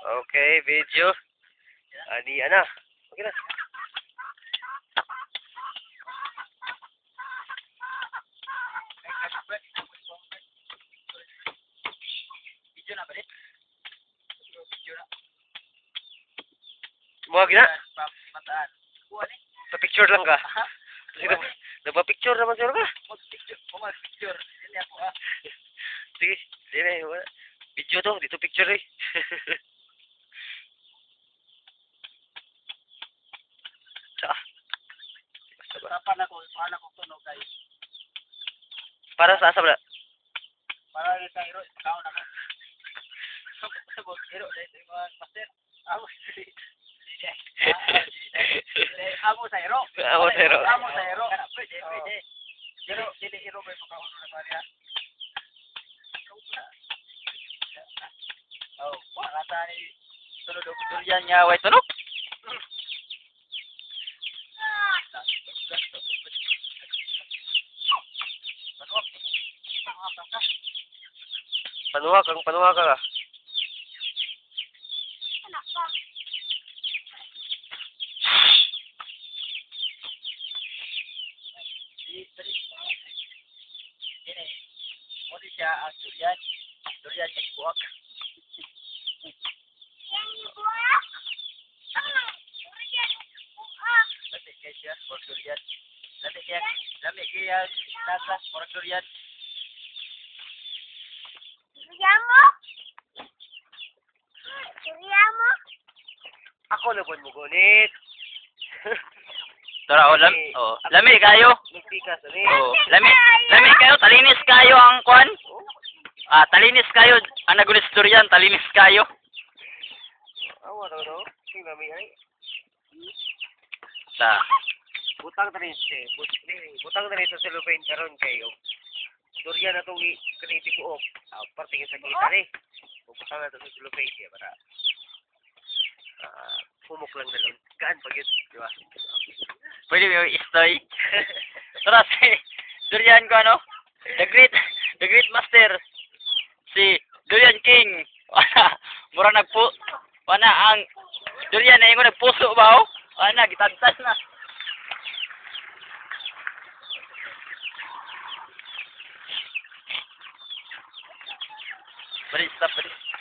Okay, video. Ani, ana. Okay na. Video na ba rin? Video na. Mga gina. Mataan. Buwan eh. Pa-picture lang ka. Aha. Sige, nagpa-picture naman siguro ka. Mag-picture. Mag-picture. Hindi ako Sige, sige. Video to, dito picture eh. Sa. Basta ba? Paano ako tunog guys? Para sa asa ba? Para rin sa hero. Kaon ako. Sabot hero. Dahil mga master. Amo sa hero. Amo sa hero. Amo sa hero. Pwede. Hero. Dili hero ba yung pagkaon na pariya? Oh, nakata ni sunod og durian nga way tunog. Panuha ka ka. Ini, muli siya ang durian. Durian yung buwak. Lamig kayo siya, or durian. Lamig kaya nasa, or durian. Ako na po mo gunit. Tara, lami kayo. Magpikas ani. Oh, lami kayo, talinis kayo ang kwan. Talinis kayo, ang nagulis durian, talinis kayo. Awa daw no. Sing lami ay. Sa, Butang tani butang tani sa cellophane karon kayo. Durian atong kaniti buok. Parting sa kita ni. Butang na to sa cellophane kaya para pumok lang dalon. Gaan pag yun, di ba? pwede mo istoy. Tara, si durian ko ano? The great master. Si Durian King. Mura ang durian na yung nagpuso ba oh? Gitantas na. Balik, stop, balik.